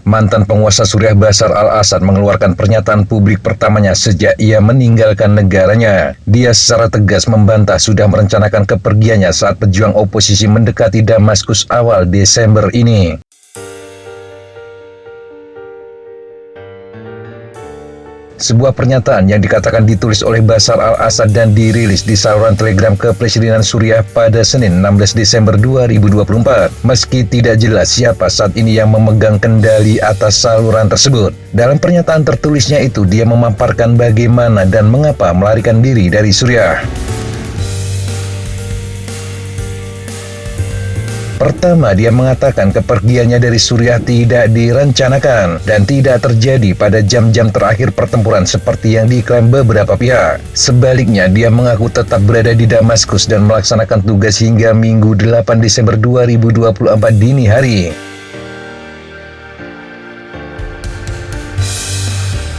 Mantan penguasa Suriah Bashar al-Assad mengeluarkan pernyataan publik pertamanya sejak ia meninggalkan negaranya. Dia secara tegas membantah sudah merencanakan kepergiannya saat pejuang oposisi mendekati Damaskus awal Desember ini. Sebuah pernyataan yang dikatakan ditulis oleh Bashar al-Assad dan dirilis di saluran Telegram Kepresidenan Suriah pada Senin 16 Desember 2024. Meski tidak jelas siapa saat ini yang memegang kendali atas saluran tersebut. Dalam pernyataan tertulisnya itu, dia memaparkan bagaimana dan mengapa melarikan diri dari Suriah. Pertama, dia mengatakan kepergiannya dari Suriah tidak direncanakan dan tidak terjadi pada jam-jam terakhir pertempuran seperti yang diklaim beberapa pihak. Sebaliknya, dia mengaku tetap berada di Damaskus dan melaksanakan tugas hingga Minggu 8 Desember 2024 dini hari.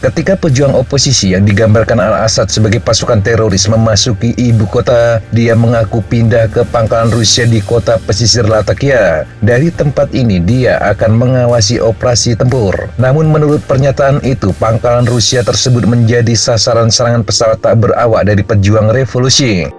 Ketika pejuang oposisi yang digambarkan al-Assad sebagai pasukan teroris memasuki ibu kota, dia mengaku pindah ke pangkalan Rusia di kota pesisir Latakia. Dari tempat ini, dia akan mengawasi operasi tempur. Namun menurut pernyataan itu, pangkalan Rusia tersebut menjadi sasaran serangan pesawat tak berawak dari pejuang revolusi.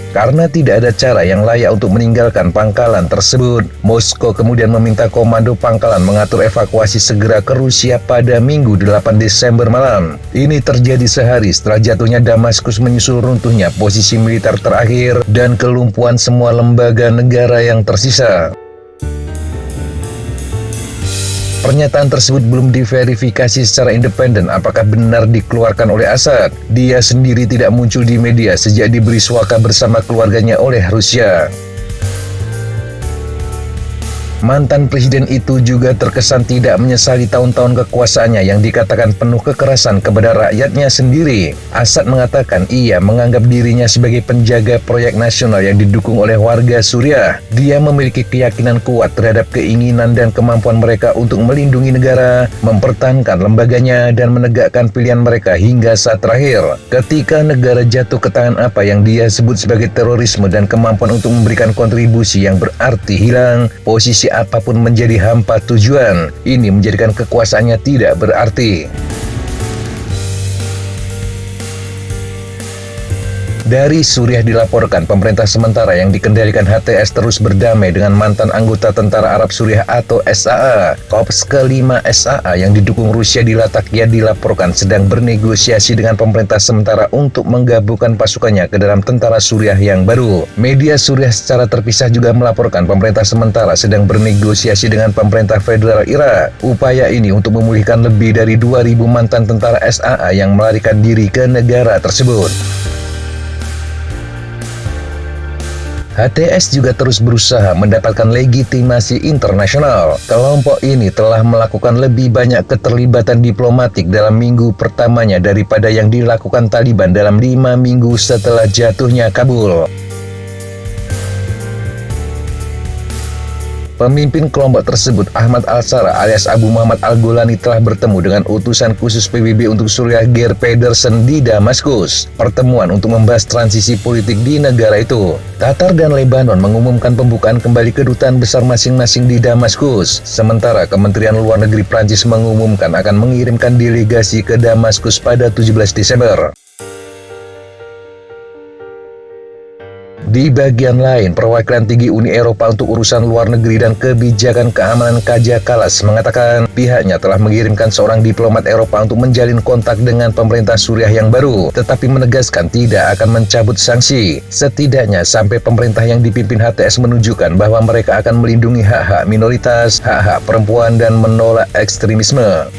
Karena tidak ada cara yang layak untuk meninggalkan pangkalan tersebut, Moskow kemudian meminta komando pangkalan mengatur evakuasi segera ke Rusia pada Minggu 8 Desember malam. Ini terjadi sehari setelah jatuhnya Damaskus menyusul runtuhnya posisi militer terakhir dan kelumpuhan semua lembaga negara yang tersisa. Pernyataan tersebut belum diverifikasi secara independen apakah benar dikeluarkan oleh Assad. Dia sendiri tidak muncul di media sejak diberi suaka bersama keluarganya oleh Rusia. Mantan presiden itu juga terkesan tidak menyesali tahun-tahun kekuasaannya yang dikatakan penuh kekerasan kepada rakyatnya sendiri. Assad mengatakan ia menganggap dirinya sebagai penjaga proyek nasional yang didukung oleh warga Suriah. Dia memiliki keyakinan kuat terhadap keinginan dan kemampuan mereka untuk melindungi negara, mempertahankan lembaganya, dan menegakkan pilihan mereka hingga saat terakhir. Ketika negara jatuh ke tangan apa yang dia sebut sebagai terorisme dan kemampuan untuk memberikan kontribusi yang berarti hilang, posisi apapun menjadi hampa tujuan. Ini menjadikan kekuasaannya tidak berarti. Dari Suriah dilaporkan pemerintah sementara yang dikendalikan HTS terus berdamai dengan mantan anggota Tentara Arab Suriah atau SAA. Korps ke-5 SAA yang didukung Rusia di Latakia dilaporkan sedang bernegosiasi dengan pemerintah sementara untuk menggabungkan pasukannya ke dalam tentara Suriah yang baru. Media Suriah secara terpisah juga melaporkan pemerintah sementara sedang bernegosiasi dengan pemerintah federal Irak. Upaya ini untuk memulihkan lebih dari 2.000 mantan tentara SAA yang melarikan diri ke negara tersebut. HTS juga terus berusaha mendapatkan legitimasi internasional. Kelompok ini telah melakukan lebih banyak keterlibatan diplomatik dalam minggu pertamanya daripada yang dilakukan Taliban dalam 5 minggu setelah jatuhnya Kabul. Pemimpin kelompok tersebut, Ahmad al-Shara alias Abu Muhammad al-Golani, telah bertemu dengan utusan khusus PBB untuk Suriah Geir Pedersen di Damaskus. Pertemuan untuk membahas transisi politik di negara itu. Qatar dan Lebanon mengumumkan pembukaan kembali kedutaan besar masing-masing di Damaskus. Sementara Kementerian Luar Negeri Prancis mengumumkan akan mengirimkan delegasi ke Damaskus pada 17 Desember. Di bagian lain, perwakilan tinggi Uni Eropa untuk urusan luar negeri dan kebijakan keamanan Kaja Kallas mengatakan pihaknya telah mengirimkan seorang diplomat Eropa untuk menjalin kontak dengan pemerintah Suriah yang baru, tetapi menegaskan tidak akan mencabut sanksi, setidaknya sampai pemerintah yang dipimpin HTS menunjukkan bahwa mereka akan melindungi hak-hak minoritas, hak-hak perempuan, dan menolak ekstremisme.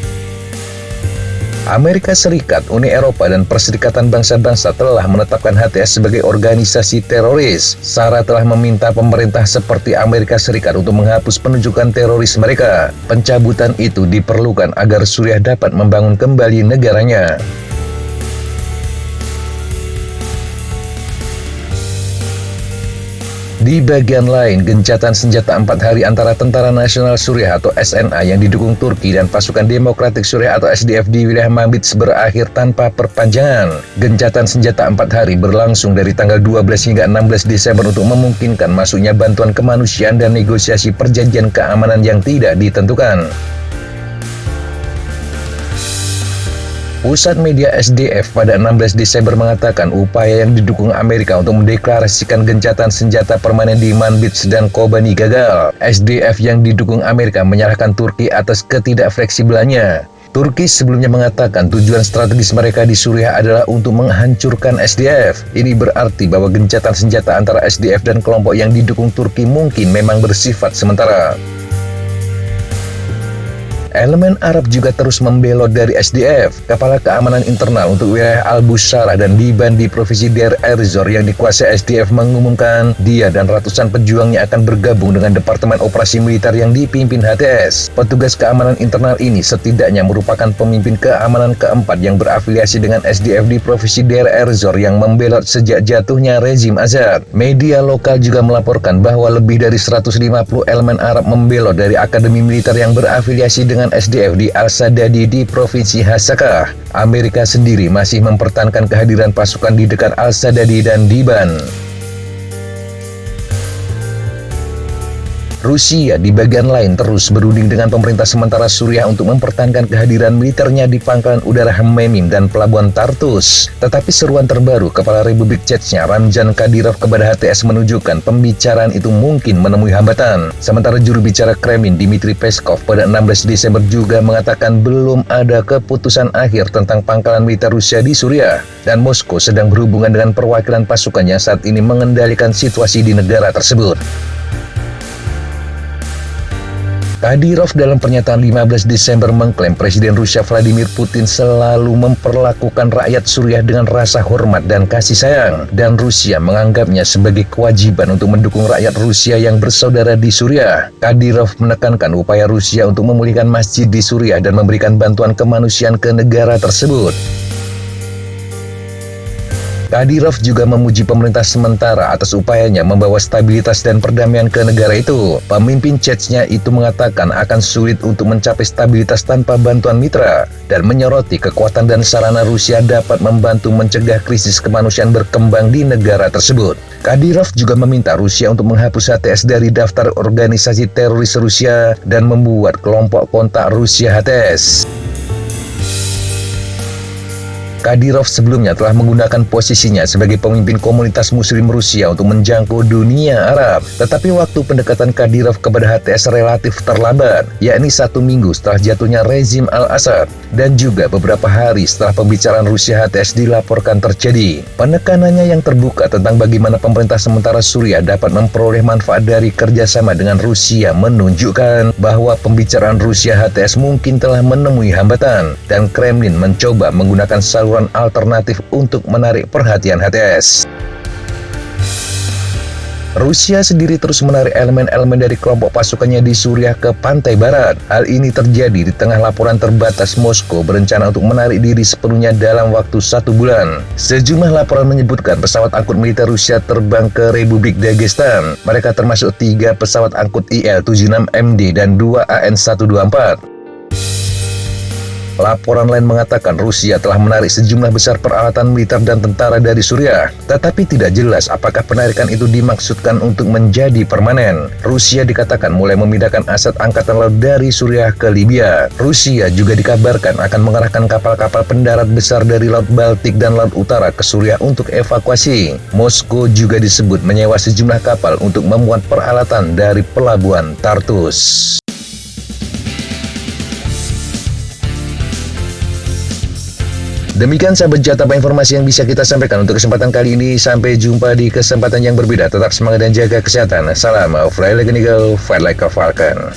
Amerika Serikat, Uni Eropa, dan Perserikatan Bangsa-Bangsa telah menetapkan HTS sebagai organisasi teroris. SARA telah meminta pemerintah seperti Amerika Serikat untuk menghapus penunjukan teroris mereka. Pencabutan itu diperlukan agar Suriah dapat membangun kembali negaranya. Di bagian lain, gencatan senjata 4 hari antara Tentara Nasional Suriah atau SNA yang didukung Turki dan Pasukan Demokratik Suriah atau SDF di wilayah Manbij berakhir tanpa perpanjangan. Gencatan senjata 4 hari berlangsung dari tanggal 12 hingga 16 Desember untuk memungkinkan masuknya bantuan kemanusiaan dan negosiasi perjanjian keamanan yang tidak ditentukan. Pusat Media SDF pada 16 Desember mengatakan upaya yang didukung Amerika untuk mendeklarasikan gencatan senjata permanen di Manbij dan Kobani gagal. SDF yang didukung Amerika menyalahkan Turki atas ketidakfleksibelannya. Turki sebelumnya mengatakan tujuan strategis mereka di Suriah adalah untuk menghancurkan SDF. Ini berarti bahwa gencatan senjata antara SDF dan kelompok yang didukung Turki mungkin memang bersifat sementara. Elemen Arab juga terus membelot dari SDF. Kepala Keamanan Internal untuk wilayah Al-Busharah dan Liban di Provinsi Deir ez-Zor yang dikuasai SDF mengumumkan dia dan ratusan pejuangnya akan bergabung dengan Departemen Operasi Militer yang dipimpin HTS. Petugas keamanan internal ini setidaknya merupakan pemimpin keamanan keempat yang berafiliasi dengan SDF di Provinsi Deir ez-Zor yang membelot sejak jatuhnya rezim Assad. Media lokal juga melaporkan bahwa lebih dari 150 elemen Arab membelot dari akademi militer yang berafiliasi dengan SDF di Al-Sadadi di Provinsi Hasakah. Amerika sendiri masih mempertahankan kehadiran pasukan di dekat Al-Sadadi dan Liban. Rusia di bagian lain terus berunding dengan pemerintah sementara Suriah untuk mempertahankan kehadiran militernya di pangkalan udara Khmeimim dan pelabuhan Tartus. Tetapi seruan terbaru Kepala Republik Chechnya Ramzan Kadyrov kepada HTS menunjukkan pembicaraan itu mungkin menemui hambatan. Sementara juru bicara Kremlin Dmitry Peskov pada 16 Desember juga mengatakan belum ada keputusan akhir tentang pangkalan militer Rusia di Suriah. Dan Moskow sedang berhubungan dengan perwakilan pasukannya saat ini mengendalikan situasi di negara tersebut. Kadyrov dalam pernyataan 15 Desember mengklaim Presiden Rusia Vladimir Putin selalu memperlakukan rakyat Suriah dengan rasa hormat dan kasih sayang, dan Rusia menganggapnya sebagai kewajiban untuk mendukung rakyat Rusia yang bersaudara di Suriah. Kadyrov menekankan upaya Rusia untuk memulihkan masjid di Suriah dan memberikan bantuan kemanusiaan ke negara tersebut. Kadyrov juga memuji pemerintah sementara atas upayanya membawa stabilitas dan perdamaian ke negara itu. Pemimpin Chechnya itu mengatakan akan sulit untuk mencapai stabilitas tanpa bantuan mitra, dan menyoroti kekuatan dan sarana Rusia dapat membantu mencegah krisis kemanusiaan berkembang di negara tersebut. Kadyrov juga meminta Rusia untuk menghapus HTS dari daftar organisasi teroris Rusia dan membuat kelompok kontak Rusia HTS. Kadyrov sebelumnya telah menggunakan posisinya sebagai pemimpin komunitas muslim Rusia untuk menjangkau dunia Arab. Tetapi waktu pendekatan Kadyrov kepada HTS relatif terlambat, yakni 1 minggu setelah jatuhnya rezim Al-Assad, dan juga beberapa hari setelah pembicaraan Rusia HTS dilaporkan terjadi. Penekanannya yang terbuka tentang bagaimana pemerintah sementara Suriah dapat memperoleh manfaat dari kerjasama dengan Rusia menunjukkan bahwa pembicaraan Rusia HTS mungkin telah menemui hambatan, dan Kremlin mencoba menggunakan saluran alternatif untuk menarik perhatian HTS. Rusia sendiri terus menarik elemen-elemen dari kelompok pasukannya di Suriah ke pantai barat. Hal ini terjadi di tengah laporan terbatas Moskow berencana untuk menarik diri sepenuhnya dalam waktu 1 bulan. Sejumlah laporan menyebutkan pesawat angkut militer Rusia terbang ke Republik Dagestan. Mereka termasuk 3 pesawat angkut IL-76MD dan 2 AN-124. Laporan lain mengatakan Rusia telah menarik sejumlah besar peralatan militer dan tentara dari Suriah, tetapi tidak jelas apakah penarikan itu dimaksudkan untuk menjadi permanen. Rusia dikatakan mulai memindahkan aset angkatan laut dari Suriah ke Libya. Rusia juga dikabarkan akan mengerahkan kapal-kapal pendarat besar dari Laut Baltik dan Laut Utara ke Suriah untuk evakuasi. Moskow juga disebut menyewa sejumlah kapal untuk memuat peralatan dari pelabuhan Tartus. Demikian sahabat Jatapa informasi yang bisa kita sampaikan untuk kesempatan kali ini. Sampai jumpa di kesempatan yang berbeda. Tetap semangat dan jaga kesehatan. Salam Fly Like an Eagle, Fight Like a Falcon.